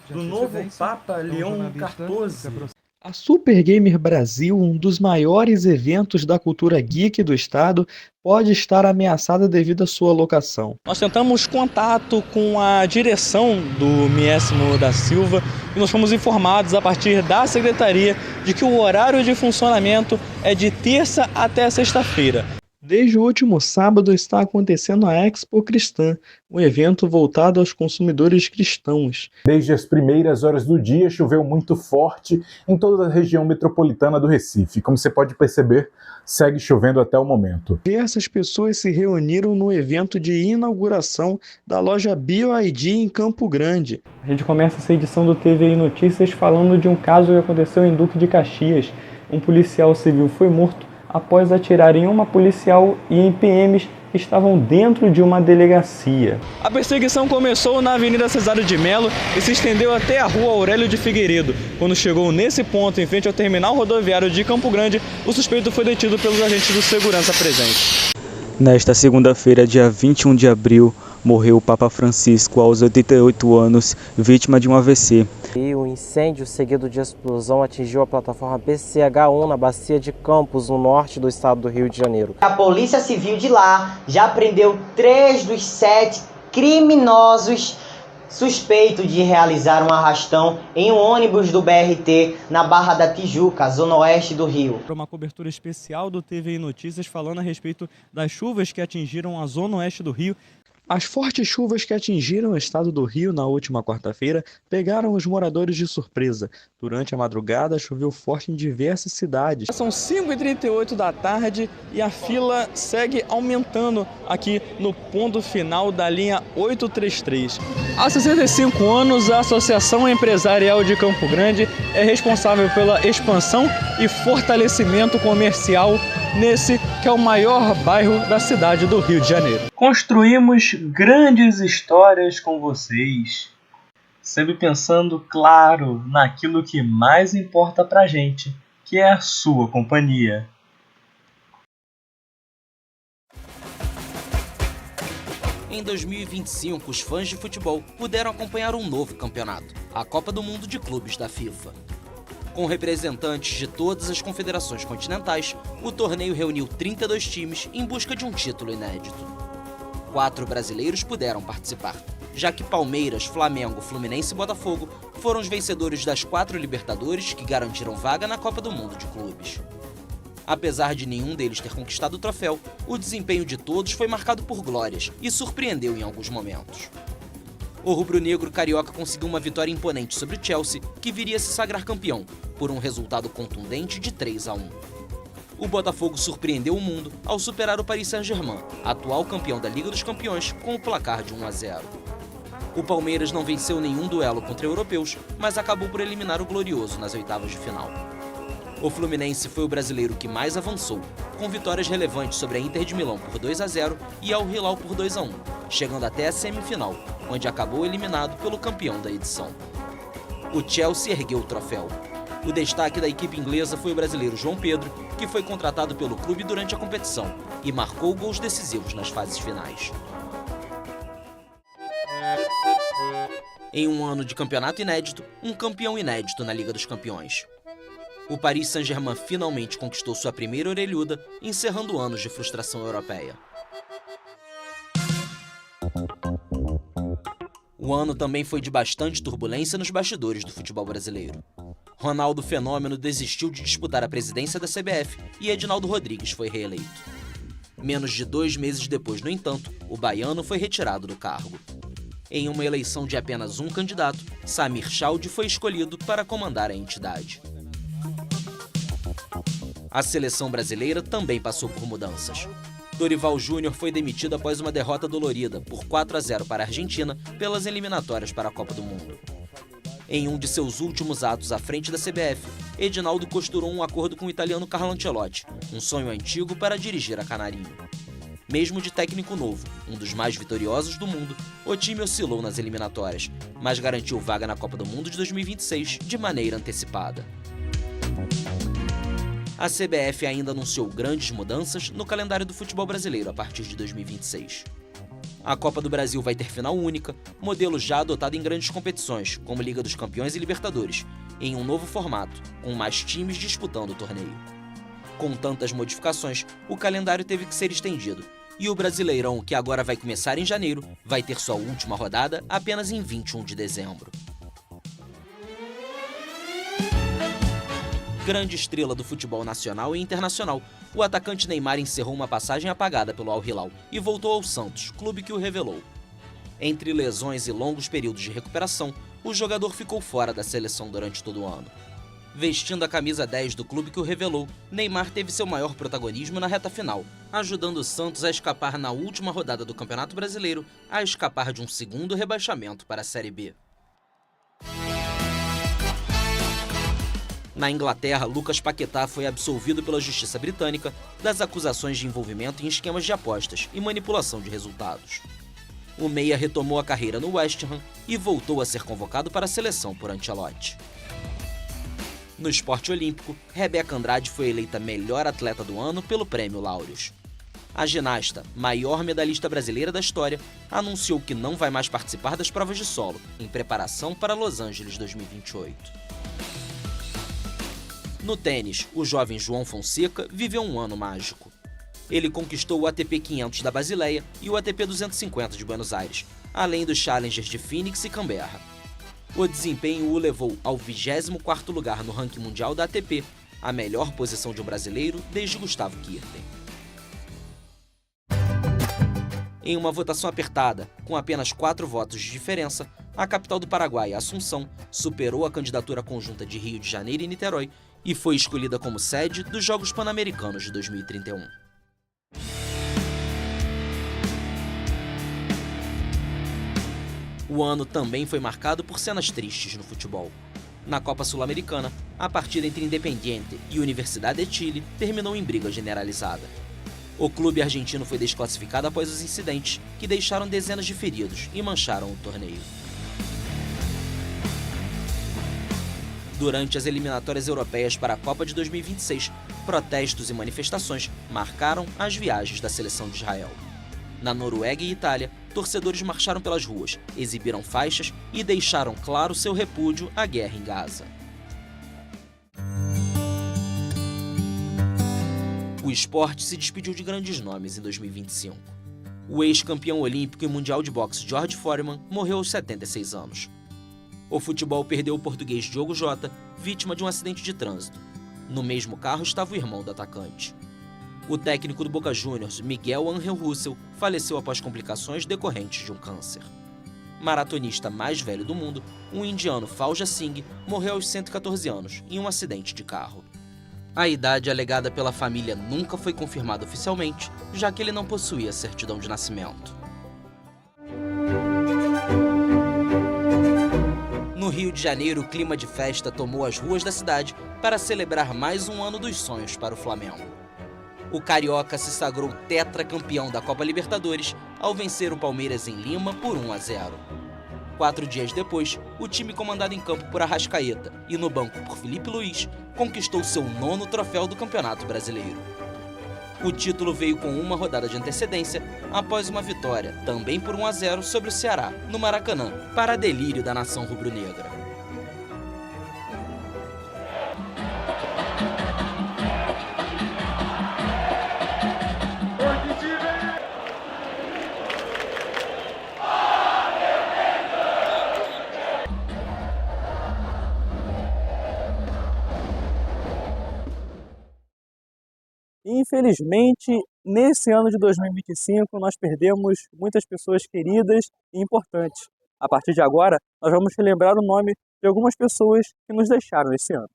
do novo Papa Leão XIV. A Super Gamer Brasil, um dos maiores eventos da cultura geek do estado, pode estar ameaçada devido à sua locação. Nós tentamos contato com a direção do Miésimo da Silva e nós fomos informados a partir da secretaria de que o horário de funcionamento é de terça até sexta-feira. Desde o último sábado está acontecendo a Expo Cristã, um evento voltado aos consumidores cristãos. Desde as primeiras horas do dia choveu muito forte em toda a região metropolitana do Recife. Como você pode perceber, segue chovendo até o momento. Diversas pessoas se reuniram no evento de inauguração da loja BioID em Campo Grande. A gente começa essa edição do TVI Notícias falando de um caso que aconteceu em Duque de Caxias. Um policial civil foi morto após atirar em uma policial e em PMs que estavam dentro de uma delegacia. A perseguição começou na Avenida Cesário de Melo e se estendeu até a Rua Aurélio de Figueiredo. Quando chegou nesse ponto, em frente ao terminal rodoviário de Campo Grande, o suspeito foi detido pelos agentes de segurança presentes. Nesta segunda-feira, dia 21 de abril, morreu o Papa Francisco aos 88 anos, vítima de um AVC. E o incêndio seguido de explosão atingiu a plataforma BCH1 na Bacia de Campos, no norte do estado do Rio de Janeiro. A Polícia Civil de lá já prendeu 3 dos 7 criminosos suspeitos de realizar um arrastão em um ônibus do BRT na Barra da Tijuca, zona oeste do Rio. Uma cobertura especial do TVI Notícias falando a respeito das chuvas que atingiram a zona oeste do Rio. As fortes chuvas que atingiram o estado do Rio na última quarta-feira pegaram os moradores de surpresa. Durante a madrugada, choveu forte em diversas cidades. São 5h38 da tarde e a fila segue aumentando aqui no ponto final da linha 833. Há 65 anos, a Associação Empresarial de Campo Grande é responsável pela expansão e fortalecimento comercial nesse que é o maior bairro da cidade do Rio de Janeiro. Construímos grandes histórias com vocês, sempre pensando, claro, naquilo que mais importa pra gente, que é a sua companhia. Em 2025, os fãs de futebol puderam acompanhar um novo campeonato, a Copa do Mundo de Clubes da FIFA. Com representantes de todas as confederações continentais, o torneio reuniu 32 times em busca de um título inédito. 4 brasileiros puderam participar, já que Palmeiras, Flamengo, Fluminense e Botafogo foram os vencedores das 4 Libertadores que garantiram vaga na Copa do Mundo de Clubes. Apesar de nenhum deles ter conquistado o troféu, o desempenho de todos foi marcado por glórias e surpreendeu em alguns momentos. O rubro-negro carioca conseguiu uma vitória imponente sobre o Chelsea, que viria a se sagrar campeão, por um resultado contundente de 3-1. O Botafogo surpreendeu o mundo ao superar o Paris Saint-Germain, atual campeão da Liga dos Campeões, com o placar de 1-0. O Palmeiras não venceu nenhum duelo contra europeus, mas acabou por eliminar o Glorioso nas oitavas de final. O Fluminense foi o brasileiro que mais avançou, com vitórias relevantes sobre a Inter de Milão por 2-0 e Al Hilal por 2-1, chegando até a semifinal, onde acabou eliminado pelo campeão da edição. O Chelsea ergueu o troféu. O destaque da equipe inglesa foi o brasileiro João Pedro, que foi contratado pelo clube durante a competição e marcou gols decisivos nas fases finais. Em um ano de campeonato inédito, um campeão inédito na Liga dos Campeões. O Paris Saint-Germain finalmente conquistou sua primeira orelhuda, encerrando anos de frustração europeia. O ano também foi de bastante turbulência nos bastidores do futebol brasileiro. Ronaldo Fenômeno desistiu de disputar a presidência da CBF e Edinaldo Rodrigues foi reeleito. Menos de 2 meses depois, no entanto, o baiano foi retirado do cargo. Em uma eleição de apenas um candidato, Samir Chaldi foi escolhido para comandar a entidade. A seleção brasileira também passou por mudanças. Dorival Júnior foi demitido após uma derrota dolorida por 4-0 para a Argentina pelas eliminatórias para a Copa do Mundo. Em um de seus últimos atos à frente da CBF, Edinaldo costurou um acordo com o italiano Carlo Ancelotti, um sonho antigo para dirigir a Canarinho. Mesmo de técnico novo, um dos mais vitoriosos do mundo, o time oscilou nas eliminatórias, mas garantiu vaga na Copa do Mundo de 2026 de maneira antecipada. A CBF ainda anunciou grandes mudanças no calendário do futebol brasileiro a partir de 2026. A Copa do Brasil vai ter final única, modelo já adotado em grandes competições, como Liga dos Campeões e Libertadores, em um novo formato, com mais times disputando o torneio. Com tantas modificações, o calendário teve que ser estendido, e o Brasileirão, que agora vai começar em janeiro, vai ter sua última rodada apenas em 21 de dezembro. Grande estrela do futebol nacional e internacional, o atacante Neymar encerrou uma passagem apagada pelo Al Hilal e voltou ao Santos, clube que o revelou. Entre lesões e longos períodos de recuperação, o jogador ficou fora da seleção durante todo o ano. Vestindo a camisa 10 do clube que o revelou, Neymar teve seu maior protagonismo na reta final, ajudando o Santos a escapar na última rodada do Campeonato Brasileiro, a escapar de um segundo rebaixamento para a Série B. Na Inglaterra, Lucas Paquetá foi absolvido pela justiça britânica das acusações de envolvimento em esquemas de apostas e manipulação de resultados. O meia retomou a carreira no West Ham e voltou a ser convocado para a seleção por Ancelotti. No esporte olímpico, Rebeca Andrade foi eleita melhor atleta do ano pelo Prêmio Laureus. A ginasta, maior medalhista brasileira da história, anunciou que não vai mais participar das provas de solo, em preparação para Los Angeles 2028. No tênis, o jovem João Fonseca viveu um ano mágico. Ele conquistou o ATP 500 da Basileia e o ATP 250 de Buenos Aires, além dos Challengers de Phoenix e Canberra. O desempenho o levou ao 24º lugar no ranking mundial da ATP, a melhor posição de um brasileiro desde Gustavo Kuerten. Em uma votação apertada, com apenas 4 votos de diferença, a capital do Paraguai, Assunção, superou a candidatura conjunta de Rio de Janeiro e Niterói e foi escolhida como sede dos Jogos Pan-Americanos de 2031. O ano também foi marcado por cenas tristes no futebol. Na Copa Sul-Americana, a partida entre Independiente e Universidade de Chile terminou em briga generalizada. O clube argentino foi desclassificado após os incidentes, que deixaram dezenas de feridos e mancharam o torneio. Durante as eliminatórias europeias para a Copa de 2026, protestos e manifestações marcaram as viagens da seleção de Israel. Na Noruega e Itália, torcedores marcharam pelas ruas, exibiram faixas e deixaram claro seu repúdio à guerra em Gaza. O esporte se despediu de grandes nomes em 2025. O ex-campeão olímpico e mundial de boxe George Foreman morreu aos 76 anos. O futebol perdeu o português Diogo Jota, vítima de um acidente de trânsito. No mesmo carro estava o irmão do atacante. O técnico do Boca Juniors, Miguel Ángel Russell, faleceu após complicações decorrentes de um câncer. Maratonista mais velho do mundo, o indiano Fauja Singh morreu aos 114 anos em um acidente de carro. A idade alegada pela família nunca foi confirmada oficialmente, já que ele não possuía certidão de nascimento. No Rio de Janeiro, o clima de festa tomou as ruas da cidade para celebrar mais um ano dos sonhos para o Flamengo. O carioca se sagrou tetracampeão da Copa Libertadores ao vencer o Palmeiras em Lima por 1-0. 4 dias depois, o time comandado em campo por Arrascaeta e no banco por Felipe Luiz conquistou seu 9º troféu do Campeonato Brasileiro. O título veio com uma rodada de antecedência após uma vitória, também por 1-0 sobre o Ceará, no Maracanã, para delírio da nação rubro-negra. Infelizmente, nesse ano de 2025, nós perdemos muitas pessoas queridas e importantes. A partir de agora, nós vamos relembrar o nome de algumas pessoas que nos deixaram esse ano.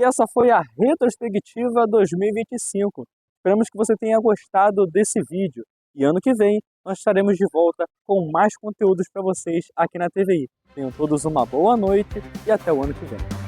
E essa foi a Retrospectiva 2025. Esperamos que você tenha gostado desse vídeo. E ano que vem nós estaremos de volta com mais conteúdos para vocês aqui na TVI. Tenham todos uma boa noite e até o ano que vem.